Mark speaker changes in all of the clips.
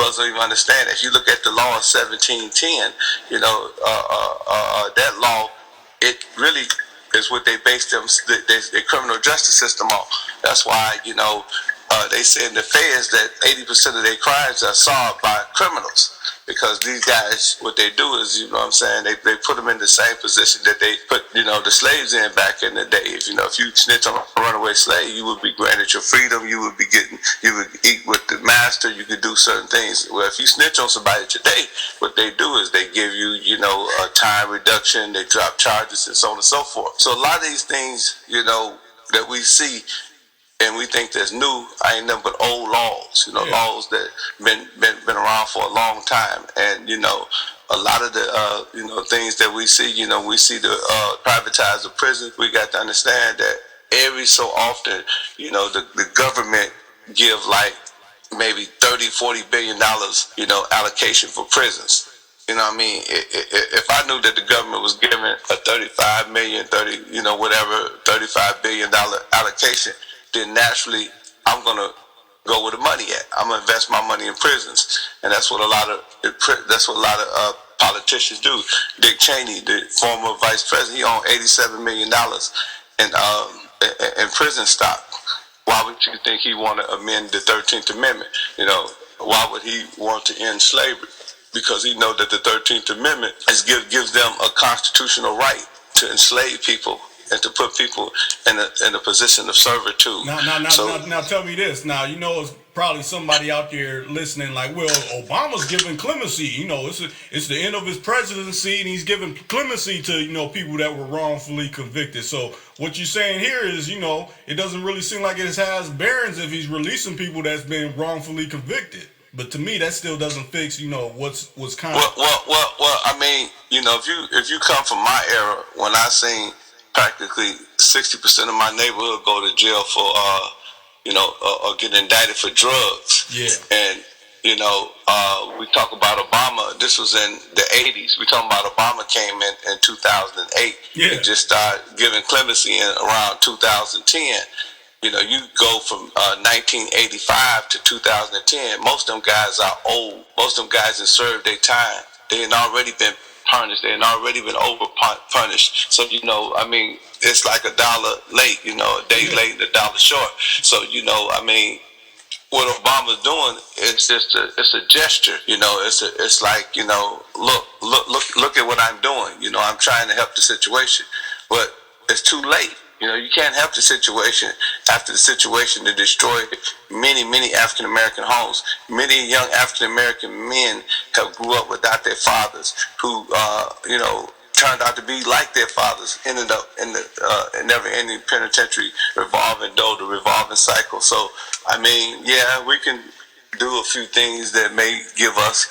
Speaker 1: brothers don't even understand. If you look at the law of 1710, that law, it really is what they base their criminal justice system on. That's why, they say in the feds that 80% of their crimes are solved by criminals. Because these guys, what they do is, they put them in the same position that they put, the slaves in back in the day. If you snitch on a runaway slave, you would be granted your freedom. You would eat with the master. You could do certain things. Well, if you snitch on somebody today, what they do is they give you, a time reduction. They drop charges and so on and so forth. So a lot of these things, that we see and we think that's new, ain't nothing but old laws, laws that been around for a long time. And, a lot of the, things that we see, we see the privatize the prisons. We got to understand that every so often, the government give like maybe $30-40 billion, allocation for prisons. You know what I mean? If I knew that the government was giving a $35 billion allocation, then naturally I'm gonna go where the money at. I'm gonna invest my money in prisons, and that's what a lot of politicians do. Dick Cheney, the former vice president, he owned $87 million in prison stock. Why would you think he want to amend the 13th Amendment? Why would he want to end slavery? Because he know that the 13th Amendment gives them a constitutional right to enslave people and to put people in a position of servitude.
Speaker 2: Now tell me this. Now, it's probably somebody out there listening like, well, Obama's giving clemency. It's the end of his presidency, and he's giving clemency to, people that were wrongfully convicted. So what you're saying here is, it doesn't really seem like it has bearings if he's releasing people that's been wrongfully convicted. But to me, that still doesn't fix, what's kind of...
Speaker 1: Well, I mean, if you come from my era, when I seen practically 60% of my neighborhood go to jail for, or get indicted for drugs.
Speaker 2: Yeah.
Speaker 1: And, we talk about Obama. This was in the 80s. We talking about Obama came in 2008.
Speaker 2: Yeah.
Speaker 1: And just started giving clemency in around 2010. You go from 1985 to 2010. Most of them guys are old. Most of them guys have served their time. They had already been punished. They had already been over punished. So it's like $1 late. A day late and $1 short. So what Obama's doing is just it's a gesture. It's like look at what I'm doing. I'm trying to help the situation, but it's too late. You can't help the situation after the situation to destroy many African American homes. Many young African American men have grew up without their fathers, who turned out to be like their fathers, ended up in the never-ending penitentiary revolving door, the revolving cycle. So we can do a few things that may give us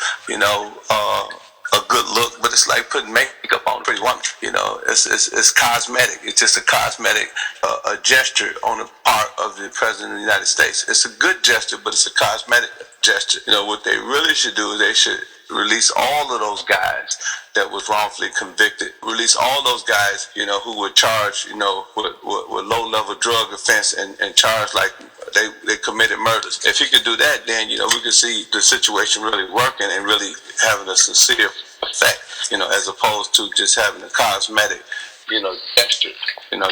Speaker 1: a good look, but it's like putting makeup on a pretty woman. It's cosmetic. It's just a cosmetic a gesture on the part of the President of the United States. It's a good gesture, but it's a cosmetic gesture. What they really should do is they should release all of those guys that was wrongfully convicted. Release all those guys, who were charged, with low-level drug offense and charged like they committed murders. If he could do that, then, we could see the situation really working and really having a sincere effect, as opposed to just having a cosmetic, gesture,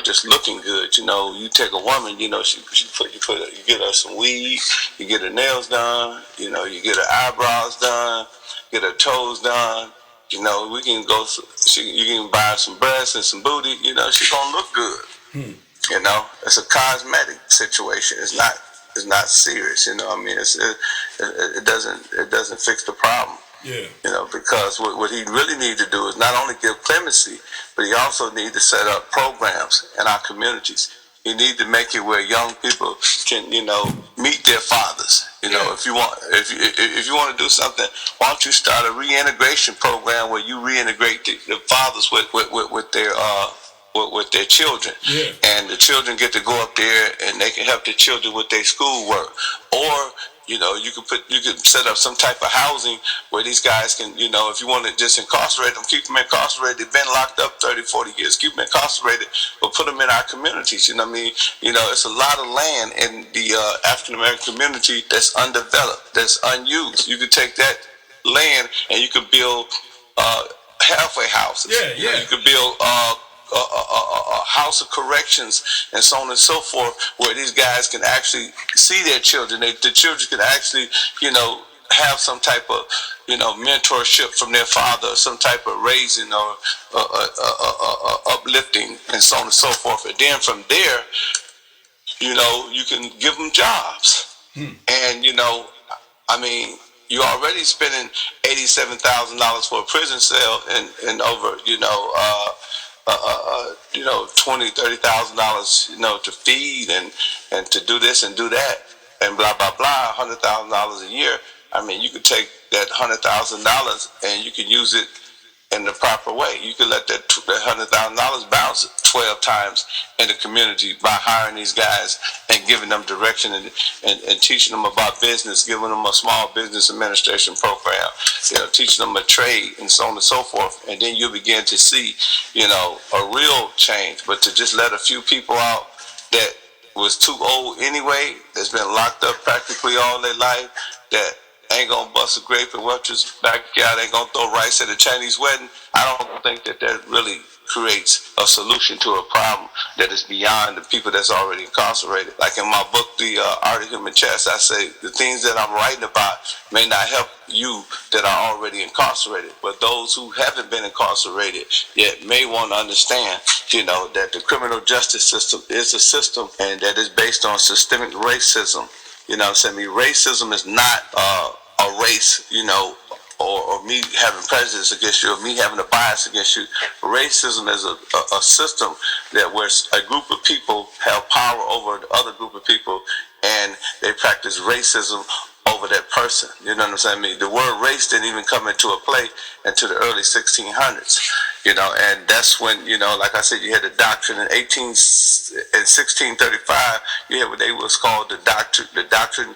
Speaker 1: just looking good. You take a woman, you get her some weed, you get her nails done, you get her eyebrows done, get her toes done. We can go. You can buy her some breasts and some booty. She's gonna look good. It's a cosmetic situation. It's not serious. It doesn't fix the problem.
Speaker 2: Yeah.
Speaker 1: Because what he really needs to do is not only give clemency, but he also needs to set up programs in our communities. He needs to make it where young people can, meet their fathers. If you want to do something, why don't you start a reintegration program where you reintegrate the fathers with their children, and the children get to go up there and they can help the children with their schoolwork, or You could set up some type of housing where these guys can, if you want to just incarcerate them, keep them incarcerated. They've been locked up 30, 40 years. Keep them incarcerated, but put them in our communities. You know what I mean? It's a lot of land in the African American community that's undeveloped, that's unused. You could take that land and you could build halfway houses. You could build a house of corrections and so on and so forth, where these guys can actually see their children. The children can actually, have some type of, mentorship from their father, some type of raising or uplifting and so on and so forth. And then from there, you can give them jobs. And, you're already spending $87,000 for a prison cell and over, $20,000-$30,000, to feed and to do this and do that and blah blah blah, $100,000 a year. You could take that $100,000 and you can use it in the proper way. You could let that $100,000 bounce 12 times in the community by hiring these guys and giving them direction and teaching them about business, giving them a small business administration program, teaching them a trade and so on and so forth. And then you begin to see, a real change. But to just let a few people out that was too old anyway, that's been locked up practically all their life, that ain't gonna bust a grape in Webster's backyard, ain't gonna throw rice at a Chinese wedding, I don't think that really creates a solution to a problem that is beyond the people that's already incarcerated. Like in my book, The Art of Human Chess, I say the things that I'm writing about may not help you that are already incarcerated, but those who haven't been incarcerated yet may want to understand, that the criminal justice system is a system and that is based on systemic racism. Racism is not a race, or me having prejudice against you, or me having a bias against you. Racism is a system that where a group of people have power over the other group of people, and they practice racism over that person. You know what I'm saying? The word race didn't even come into a play until the early 1600s. And that's when, like I said, you had the doctrine in 1635. You had what they was called the doctrine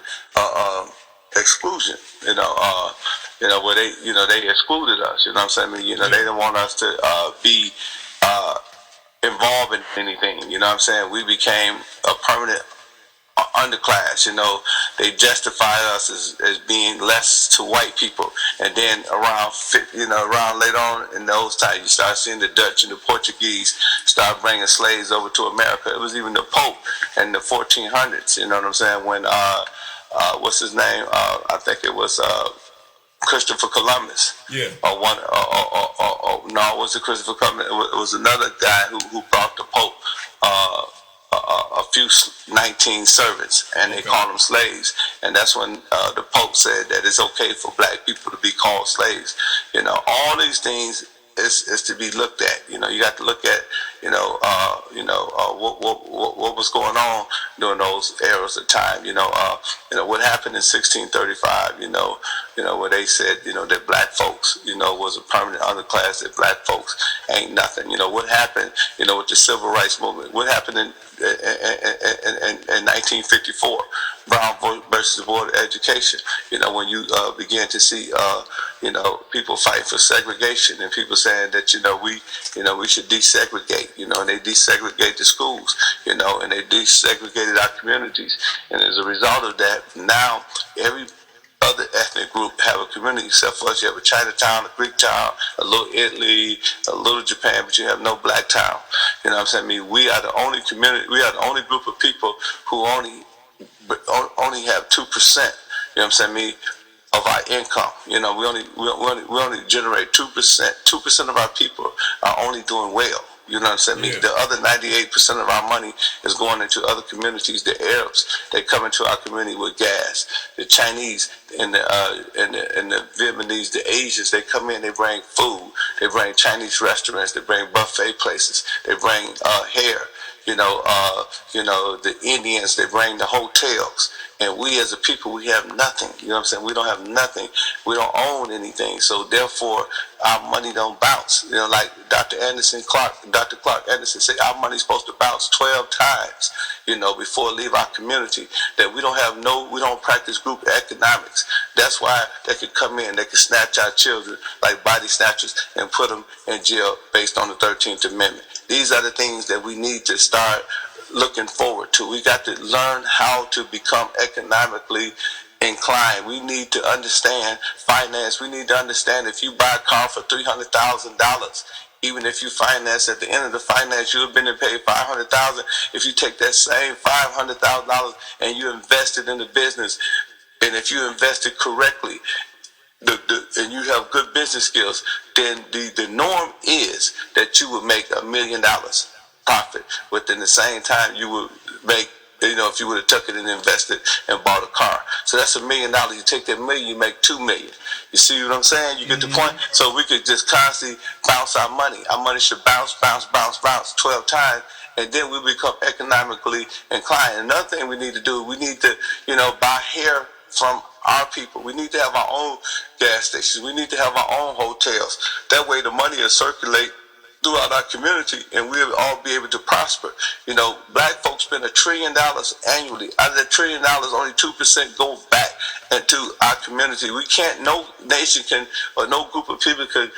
Speaker 1: exclusion. Where they excluded us. You know what I'm saying? They didn't want us to be involved in anything. You know what I'm saying? We became a permanent underclass. They justified us as being less to white people. And then around later on in those times, you start seeing the Dutch and the Portuguese start bringing slaves over to America. It was even the Pope in the 1400s. You know what I'm saying? When what's his name? I think it was Christopher Columbus. Yeah. No, it wasn't Christopher Columbus. It was another guy who brought the Pope a few 19 servants, and they called them slaves. And that's when the Pope said that it's okay for black people to be called slaves. All these things is to be looked at. You got to look at what was going on during those eras of time. What happened in 1635. Where they said that black folks was a permanent underclass, that black folks ain't nothing. What happened with the civil rights movement. What happened in 1954, Brown versus the Board of Education. When you began to see people fight for segregation and people saying that we should desegregate. And they desegregate the schools. And they desegregated our communities. And as a result of that, now every other ethnic group have a community except for us. You have a Chinatown, a Greek town, a little Italy, a little Japan, but you have no black town. You know what I'm saying? We are the only community. We are the only group of people who only have 2%. You know what I'm saying? Of our income. We only generate 2%. 2% of our people are only doing well. You know what I'm saying? Yeah. The other 98% of our money is going into other communities. The Arabs, they come into our community with gas. The Chinese and the Vietnamese, the Asians, they come in, they bring food. They bring Chinese restaurants. They bring buffet places. They bring hair. The Indians, they bring the hotels. And we as a people, we have nothing. You know what I'm saying? We don't have nothing. We don't own anything. So therefore, our money don't bounce. Like Dr. Clark Anderson said, our money's supposed to bounce 12 times, before it leave our community. That we don't practice group economics. That's why they could come in, they could snatch our children like body snatchers and put them in jail based on the 13th Amendment. These are the things that we need to start looking forward to. We got to learn how to become economically inclined. We need to understand finance. We need to understand if you buy a car for $300,000, even if you finance, at the end of the finance, you've been to pay $500,000. If you take that same $500,000 and you invest it in the business, and if you invest it correctly, and you have good business skills, then the norm is that you would make $1 million profit within the same time you would make, if you would have took it and invested and bought a car. So that's $1 million. You take that $1 million, you make $2 million. You see what I'm saying? You get the point? So we could just constantly bounce our money. Our money should bounce 12 times, and then we become economically inclined. Another thing we need to do, we need to, buy hair from our people. We need to have our own gas stations. We need to have our own hotels. That way the money will circulate throughout our community, and we'll all be able to prosper. Black folks spend $1 trillion annually. Out of that $1 trillion, only 2% go back into our community. We can't. No nation can, or no group of people can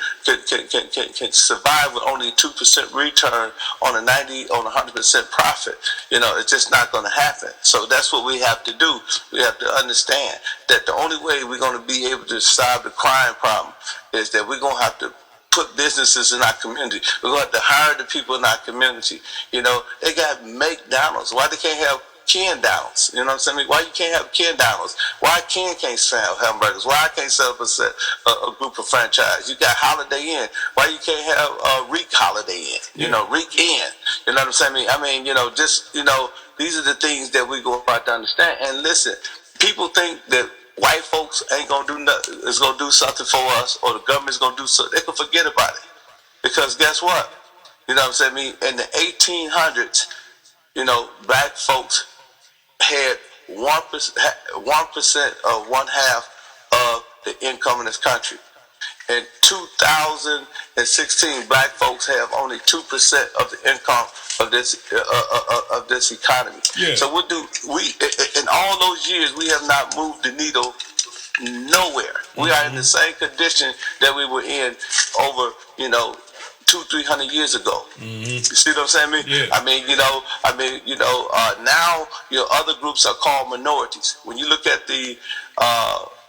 Speaker 1: survive with only 2% return on a 100% profit. It's just not going to happen. So that's what we have to do. We have to understand that the only way we're going to be able to solve the crime problem is that we're going to have to put businesses in our community. We're going to have to hire the people in our community. They got McDonald's. Why they can't have Ken Downs? You know what I'm saying? Why you can't have Ken Downs? Why Ken can't sell hamburgers? Why I can't set up a group of franchise? You got Holiday Inn. Why you can't have Reek Holiday Inn? Reek Inn. You know what I'm saying? These are the things that we go about to understand. And listen, people think that white folks ain't gonna do nothing, is gonna do something for us, or the government's gonna do something. They can forget about it. Because guess what? In the 1800s, black folks had 1% of one half of the income in this country. In 2016, black folks have only 2% of the income of this economy. Yeah. So what do we? In all those years, we have not moved the needle nowhere. We are in the same condition that we were in over 200-300 years ago. You see what I'm saying? Yeah. Now your other groups are called minorities. When you look at the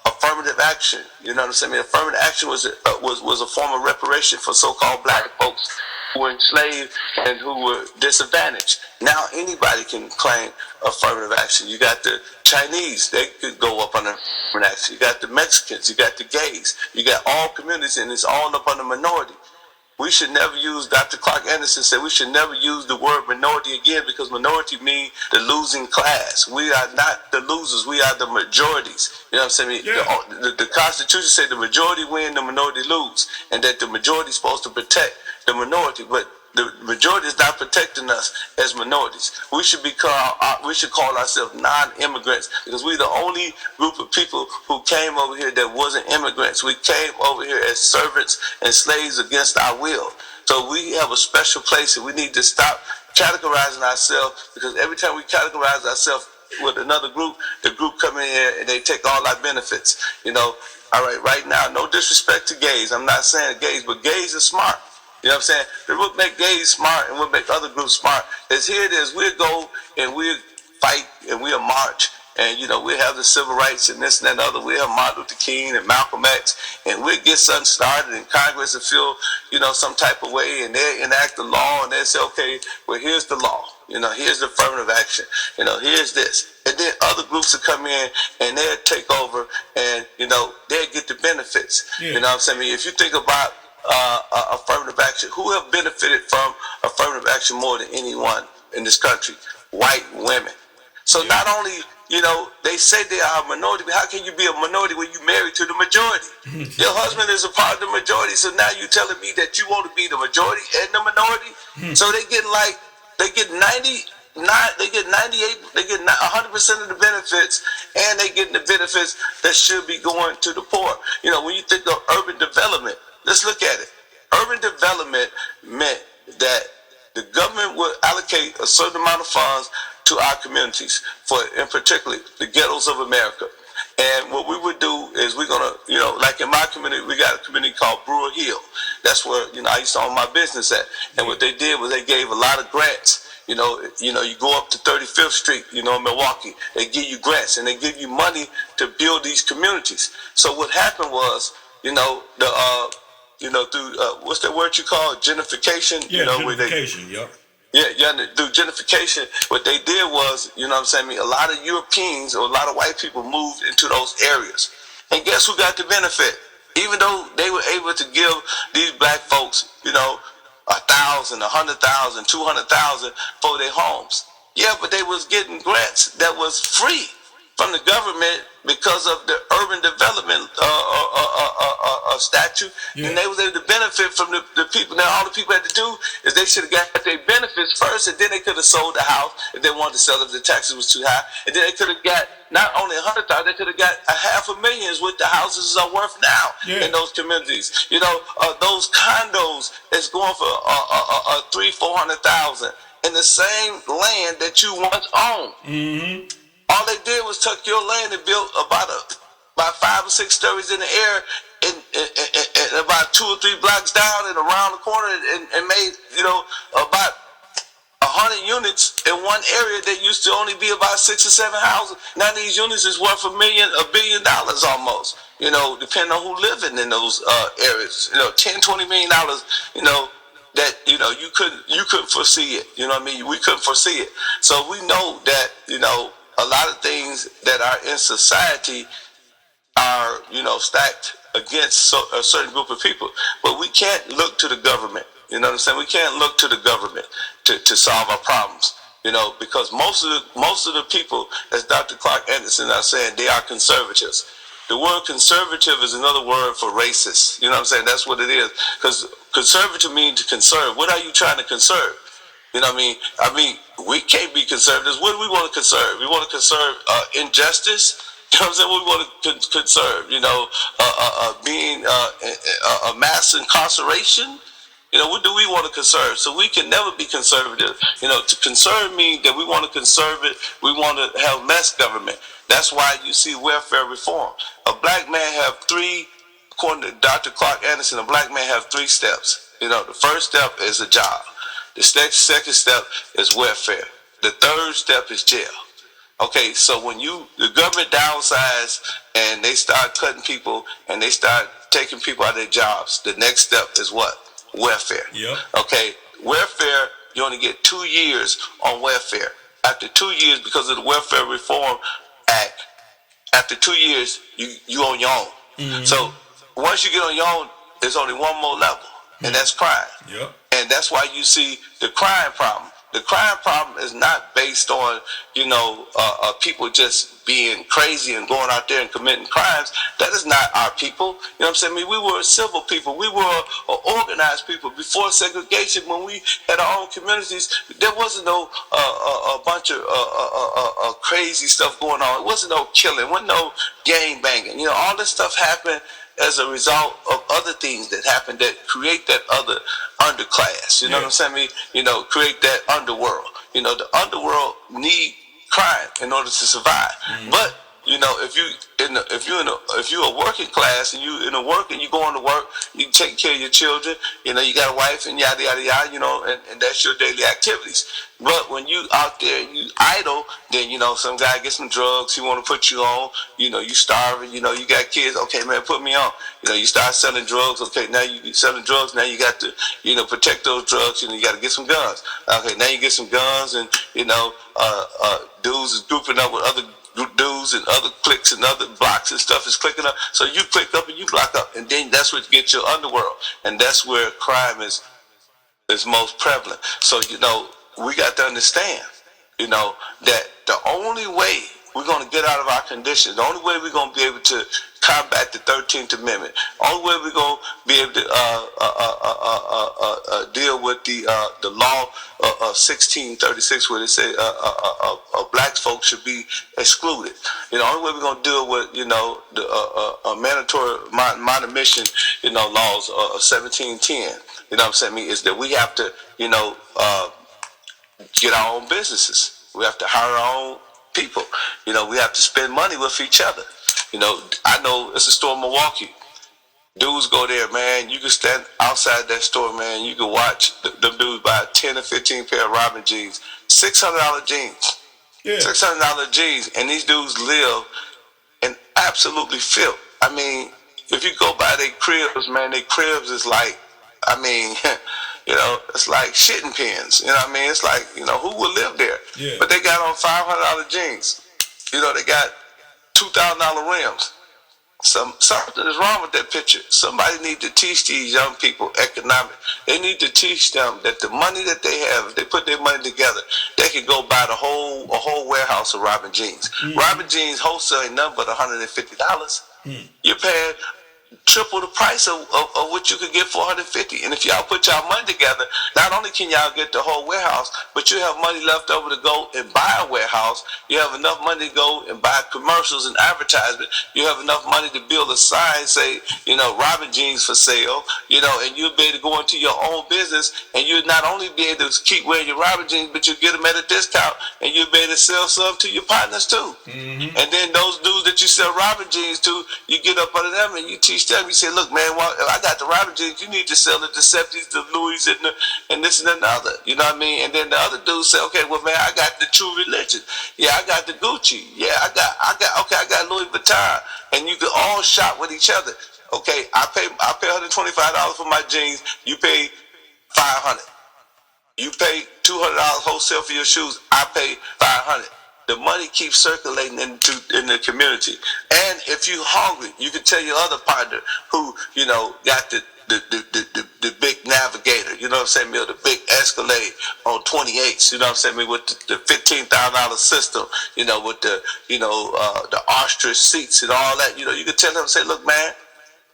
Speaker 1: affirmative action, affirmative action was a form of reparation for so-called black folks who were enslaved and who were disadvantaged. Now anybody can claim affirmative action. You got the Chinese, they could go up under affirmative action. You got the Mexicans, you got the gays, you got all communities, and it's all up under minority. We should never use, Dr. Clark Anderson said, we should never use the word minority again, because minority means the losing class. We are not the losers. We are the majorities. You know what I'm saying? Yeah. The Constitution said the majority win, the minority lose, and that the majority is supposed to protect the minority. But the majority is not protecting us as minorities. We should call ourselves non-immigrants, because we're the only group of people who came over here that wasn't immigrants. We came over here as servants and slaves against our will. So we have a special place, and we need to stop categorizing ourselves, because every time we categorize ourselves with another group, the group come in here and they take all our benefits. All right now, no disrespect to gays. I'm not saying gays, but gays are smart. You know what I'm saying? What make gays smart and what make other groups smart is, here it is, we'll go and we'll fight and we'll march, and we'll have the civil rights and this and that and other. We'll have Martin Luther King and Malcolm X, and we'll get something started, and Congress will feel some type of way, and they'll enact the law, and they'll say, okay, well, here's the law. Here's the affirmative action. Here's this. And then other groups will come in and they'll take over, and they'll get the benefits. Yeah. You know what I'm saying? If you think about affirmative action, who have benefited from affirmative action more than anyone in this country? White women. So not only, they say they are a minority, but how can you be a minority when you married to the majority? Your husband is a part of the majority, so now you're telling me that you want to be the majority and the minority? So they getting like they get 98, they get 100% of the benefits, and they get the benefits that should be going to the poor. You know, when you think of urban development, let's look at it. Urban development meant that the government would allocate a certain amount of funds to our communities, in particular the ghettos of America. And what we would do is we're gonna, you know, like in my community, we got a community called Brewer Hill. That's where, you know, I used to own my business at. And what they did was they gave a lot of grants. You know, you go up to 35th Street, you know, in Milwaukee. They give you grants and they give you money to build these communities. So what happened was, you know, through what's that word you call it? Gentrification?
Speaker 2: Yeah,
Speaker 1: you know,
Speaker 2: gentrification, yep.
Speaker 1: Yeah, through gentrification, what they did was, you know what I'm saying, a lot of Europeans or a lot of white people moved into those areas. And guess who got the benefit? Even though they were able to give these black folks, you know, 1,000, 100,000, 200,000 for their homes. Yeah, but they was getting grants that was free from the government because of the urban development statute, and they was able to benefit from the people. Now all the people had to do is they should have got their benefits first, and then they could have sold the house if they wanted to sell it if the taxes was too high, and then they could have got not only 100,000, they could have got $500,000 is what the houses are worth now in those communities. You know, those condos is going for 300,000-400,000 in the same land that you once owned.
Speaker 2: Mm-hmm.
Speaker 1: All they did was took your land and built about 5 or 6 stories in the air and about 2 or 3 blocks down and around the corner and made, you know, about 100 units in one area that used to only be about 6 or 7 houses. Now these units is worth $1 billion almost, you know, depending on who living in those areas. You know, $10-20 million, you know, that, you know, you couldn't foresee it. You know what I mean? We couldn't foresee it. So we know that, you know, a lot of things that are in society are, you know, stacked against a certain group of people. But we can't look to the government. You know what I'm saying? We can't look to the government to solve our problems. You know, because most of the people, as Dr. Clark Anderson are saying, they are conservatives. The word conservative is another word for racist. You know what I'm saying? That's what it is. Because conservative means to conserve. What are you trying to conserve? You know what I mean? We can't be conservatives. What do we want to conserve? We want to conserve injustice. You know what I'm saying? What we want to conserve? You know, being a mass incarceration. You know, what do we want to conserve? So we can never be conservative. You know, to conserve means that we want to conserve it. We want to have less government. That's why you see welfare reform. A black man have 3, according to Dr. Clark Anderson, a black man have 3 steps. You know, the first step is a job. The second step is welfare. The third step is jail. Okay, so when the government downsize and they start cutting people and they start taking people out of their jobs, the next step is what? Welfare. Yep. Okay, welfare, you only get 2 years on welfare. After 2 years, because of the Welfare Reform Act, after 2 years, you on your own. Mm-hmm. So once you get on your own, there's only one more level, and that's crime. Yep. And that's why you see the crime problem. The crime problem is not based on, you know, people just being crazy and going out there and committing crimes. That is not our people. You know what I'm saying? I mean, we were a civil people. We were organized people. Before segregation, when we had our own communities, there wasn't no a bunch of crazy stuff going on. It wasn't no killing. It wasn't no gang banging. You know, all this stuff happened as a result of other things that happen that create that other underclass. You know what I'm saying? I mean, you know, create that underworld. You know, the underworld need crime in order to survive. Mm-hmm. But you know, if you're a working class and you in a work and you going to work, you take care of your children. You know, you got a wife and yada yada yada. You know, and that's your daily activities. But when you out there and you idle, then you know some guy gets some drugs. He want to put you on. You know, you starving. You know, you got kids. Okay, man, put me on. You know, you start selling drugs. Okay, now you selling drugs. Now you got to, you know, protect those drugs. You know, you got to get some guns. Okay, now you get some guns, and you know, dudes is grouping up with other dudes and other cliques and other blocks and stuff is clicking up. So you click up and you block up, and then that's what gets your underworld, and that's where crime is most prevalent. So you know, we got to understand, you know, that the only way we're going to get out of our conditions, the only way we're going to be able to combat the 13th Amendment, the only way we're going to be able to deal with the law of 1636, where they say black folks should be excluded. The only way we're going to deal with, the mandatory manumission, laws of 1710. Is that we have to, get our own businesses. We have to hire our own people. We have to spend money with each other. I know it's a store in Milwaukee. Dudes go there, man. You can stand outside that store, man. You can watch them dudes buy 10 or 15 pair of Robin jeans, $600 jeans, $600 jeans, and these dudes live in absolutely filth. I mean, if you go by their cribs, man, their cribs is like, it's like shitting pens. It's like, who would live there? Yeah. But they got on $500 jeans. They got $2,000 rims. Something is wrong with that picture. Somebody need to teach these young people economics. They need to teach them that the money that they have, if they put their money together, they can go buy a whole warehouse of Robin jeans. Mm-hmm. Robin jeans wholesale ain't nothing but $150. Mm-hmm. You're paying triple the price of what you could get for $150. And if y'all put y'all money together, not only can y'all get the whole warehouse, but you have money left over to go and buy a warehouse. You have enough money to go and buy commercials and advertisement. You have enough money to build a sign, say, Robin jeans for sale, and you'll be able to go into your own business, and you'll not only be able to keep wearing your Robin jeans, but you'll get them at a discount, and you'll be able to sell some to your partners too. Mm-hmm. And then those dudes that you sell Robin jeans to, you get up under them and you teach them. You say, look, man, I got the Robin jeans. You need to sell the Deceptives, the Louis, and this and another. You know what I mean? And then the other dude say, okay, well, man, I got the True Religion. Yeah, I got the Gucci. Yeah, I got Louis Vuitton. And you can all shop with each other. Okay, I pay $125 for my jeans. You pay $500. You pay $200 wholesale for your shoes. I pay $500. The money keeps circulating in the community. And if you're hungry, you can tell your other partner who, got the big Navigator, the big Escalade on 28s, with the $15,000 system, with the ostrich seats and all that, you can tell them, say, look, man,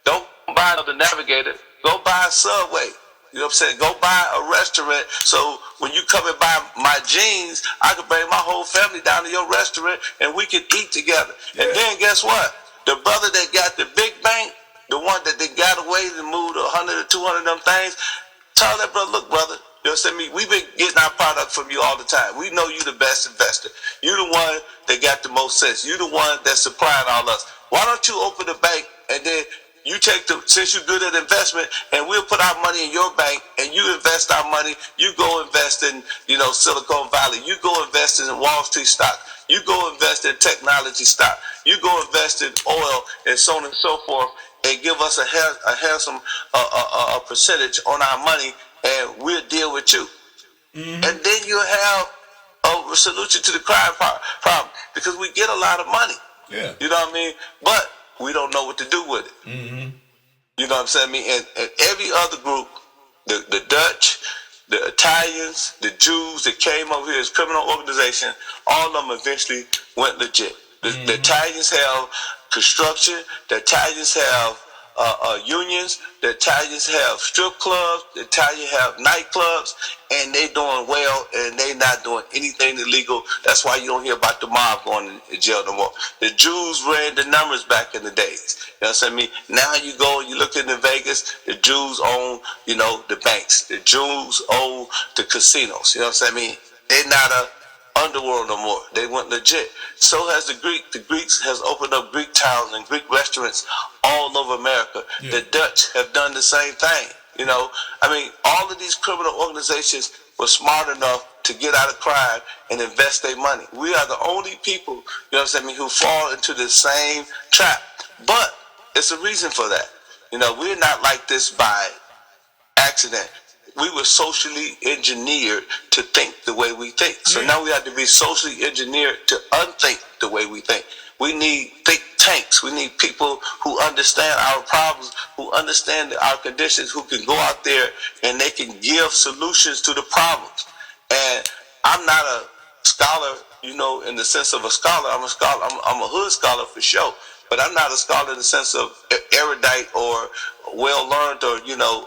Speaker 1: don't buy another Navigator, go buy a Subway. Go buy a restaurant, so when you come and buy my jeans, I can bring my whole family down to your restaurant and we can eat together. Yeah. And then guess what? The brother that got the big bank, the one that they got away and moved 100 or 200 of them things, tell that brother, look, brother, we've been getting our product from you all the time. We know you the best investor. You the one that got the most sense. You the one that's supplying all us. Why don't you open the bank and then you since you're good at investment, and we'll put our money in your bank, and you invest our money. You go invest in, Silicon Valley. You go invest in Wall Street stock. You go invest in technology stock. You go invest in oil, and so on and so forth, and give us a handsome percentage on our money, and we'll deal with you. Mm-hmm. And then you have a solution to the crime problem, because we get a lot of money. Yeah. You know what I mean? But we don't know what to do with it. Mm-hmm. You know what I'm saying? And every other group, the Dutch, the Italians, the Jews that came over here as criminal organization, all of them eventually went legit. The Italians have construction. The Italians have unions. The Italians have strip clubs. The Italians have nightclubs, and they doing well, and they not doing anything illegal. That's why you don't hear about the mob going to jail no more. The Jews ran the numbers back in the days. You know what I mean? Now you go and you look into Vegas, the Jews own, the banks. The Jews own the casinos. You know what I mean? They're not a underworld no more. They went legit. So has the Greek. The Greeks has opened up Greek towns and Greek restaurants all over America. Yeah. The Dutch have done the same thing. All of these criminal organizations were smart enough to get out of crime and invest their money. We are the only people, who fall into the same trap. But it's a reason for that. We're not like this by accident. We were socially engineered to think the way we think. So now we have to be socially engineered to unthink the way we think. We need think tanks. We need people who understand our problems, who understand our conditions, who can go out there and they can give solutions to the problems. And I'm not a scholar, you know, in the sense of a scholar. I'm a scholar. I'm a hood scholar for sure. But I'm not a scholar in the sense of erudite or well learned or, you know,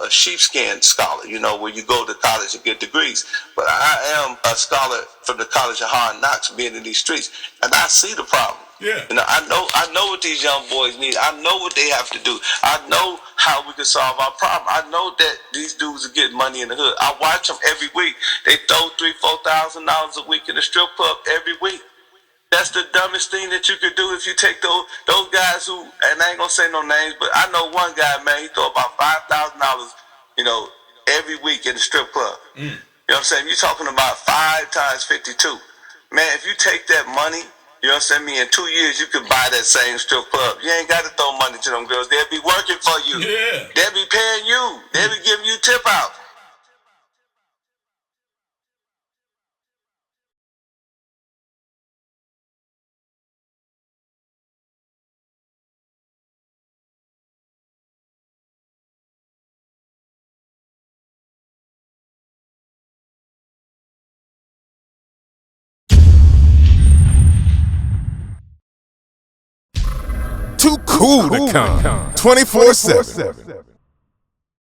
Speaker 1: a sheepskin scholar, you know, where you go to college and get degrees. But I am a scholar from the College of Hard Knocks, being in these streets, and I see the problem.
Speaker 2: Yeah.
Speaker 1: You know, I know what these young boys need. I know what they have to do. I know how we can solve our problem. I know that these dudes are getting money in the hood. I watch them every week. They throw $3,000-$4,000 a week in the strip club every week. That's the dumbest thing that you could do if you take those guys who, and I ain't gonna say no names, but I know one guy, man, he throw about $5,000, you know, every week in the strip club. You know what I'm saying? You're talking about 5 times 52. Man, if you take that money, you know what I'm saying, in 2 years you could buy that same strip club. You ain't got to throw money to them girls. They'll be working for you.
Speaker 2: Yeah.
Speaker 1: They'll be paying you. They'll be giving you tip out.
Speaker 3: Too cool to come 24/7.